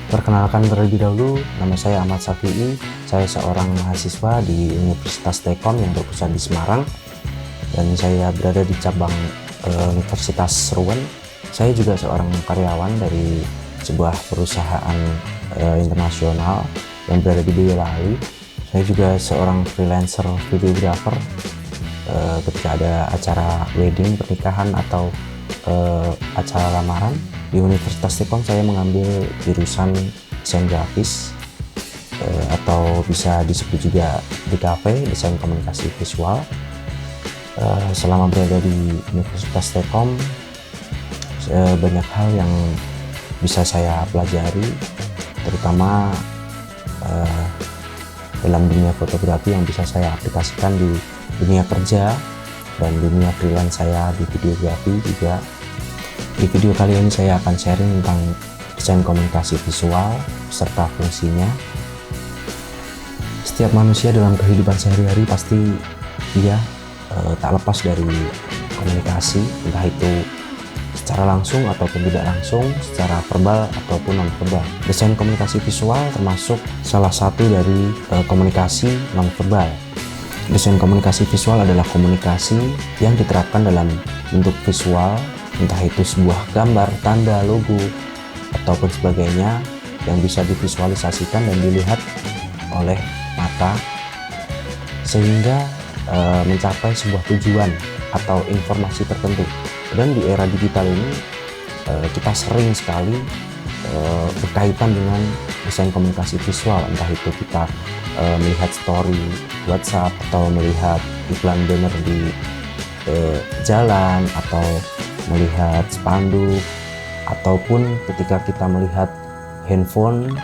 Perkenalkan terlebih dahulu, nama saya Ahmad Safi'i. Saya seorang mahasiswa di Universitas Telkom yang berpusat di Semarang, dan saya berada di cabang Universitas Seruan. Saya juga seorang karyawan dari sebuah perusahaan internasional yang berada di Boyolali. Saya juga seorang freelancer videographer. Ketika ada acara wedding, pernikahan, atau acara lamaran di Universitas Telkom, saya mengambil jurusan desain grafis, atau bisa disebut juga DKV, desain komunikasi visual. Selama berada di Universitas Telkom, banyak hal yang bisa saya pelajari, terutama dalam dunia fotografi yang bisa saya aplikasikan di dunia kerja dan dunia freelance saya di videografi juga. Di video kali ini saya akan sharing tentang desain komunikasi visual serta fungsinya. Setiap manusia dalam kehidupan sehari-hari pasti dia tak lepas dari komunikasi, entah itu secara langsung ataupun tidak langsung, secara verbal ataupun non-verbal. Desain komunikasi visual termasuk salah satu dari komunikasi non-verbal. Desain komunikasi visual adalah komunikasi yang diterapkan dalam bentuk visual, entah itu sebuah gambar, tanda, logo, ataupun sebagainya yang bisa divisualisasikan dan dilihat oleh mata sehingga mencapai sebuah tujuan atau informasi tertentu. Dan di era digital ini kita sering sekali berkaitan dengan desain komunikasi visual, entah itu kita melihat story WhatsApp atau melihat iklan banner di jalan, atau melihat spanduk, ataupun ketika kita melihat handphone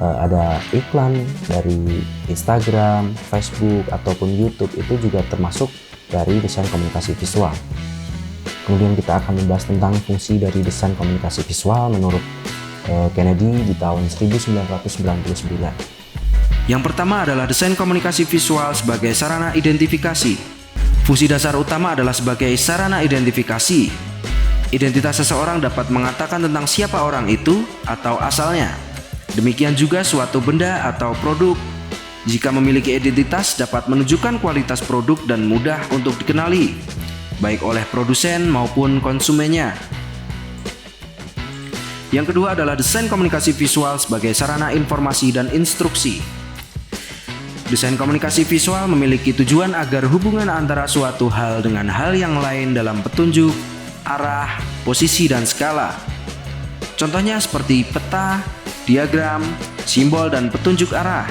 ada iklan dari Instagram, Facebook, ataupun YouTube, itu juga termasuk dari desain komunikasi visual. Kemudian kita akan membahas tentang fungsi dari desain komunikasi visual menurut Kennedy di tahun 1999. Yang pertama adalah desain komunikasi visual sebagai sarana identifikasi. Fungsi dasar utama adalah sebagai sarana identifikasi. Identitas seseorang dapat mengatakan tentang siapa orang itu atau asalnya. Demikian juga suatu benda atau produk. Jika memiliki identitas, dapat menunjukkan kualitas produk dan mudah untuk dikenali, baik oleh produsen maupun konsumennya. Yang kedua adalah desain komunikasi visual sebagai sarana informasi dan instruksi. Desain komunikasi visual memiliki tujuan agar hubungan antara suatu hal dengan hal yang lain dalam petunjuk, arah, posisi, dan skala. Contohnya seperti peta, diagram, simbol, dan petunjuk arah.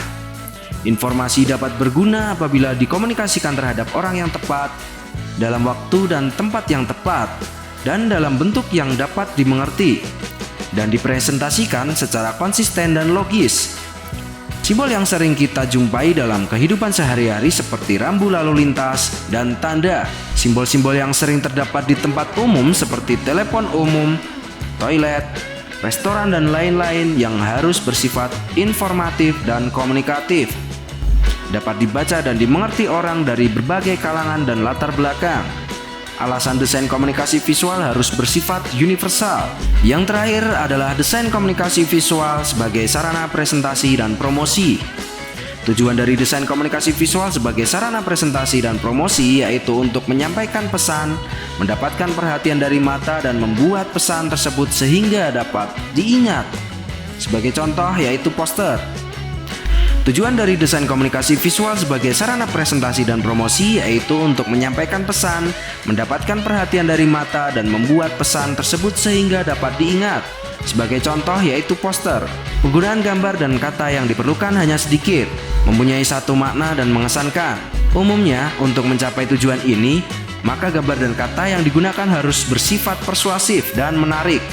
Informasi dapat berguna apabila dikomunikasikan terhadap orang yang tepat, dalam waktu dan tempat yang tepat, dan dalam bentuk yang dapat dimengerti, dan dipresentasikan secara konsisten dan logis. Simbol yang sering kita jumpai dalam kehidupan sehari-hari seperti rambu lalu lintas dan tanda. Simbol-simbol yang sering terdapat di tempat umum seperti telepon umum, toilet, restoran, dan lain-lain yang harus bersifat informatif dan komunikatif. Dapat dibaca dan dimengerti orang dari berbagai kalangan dan latar belakang. Alasan desain komunikasi visual harus bersifat universal. Yang terakhir adalah desain komunikasi visual sebagai sarana presentasi dan promosi. Tujuan dari desain komunikasi visual sebagai sarana presentasi dan promosi yaitu untuk menyampaikan pesan, mendapatkan perhatian dari mata, dan membuat pesan tersebut sehingga dapat diingat. Sebagai contoh yaitu poster. Tujuan dari desain komunikasi visual sebagai sarana presentasi dan promosi yaitu untuk menyampaikan pesan, mendapatkan perhatian dari mata, dan membuat pesan tersebut sehingga dapat diingat. Sebagai contoh yaitu poster. Penggunaan gambar dan kata yang diperlukan hanya sedikit, mempunyai satu makna dan mengesankan. Umumnya, untuk mencapai tujuan ini, maka gambar dan kata yang digunakan harus bersifat persuasif dan menarik,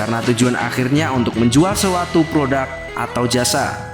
karena tujuan akhirnya untuk menjual suatu produk atau jasa.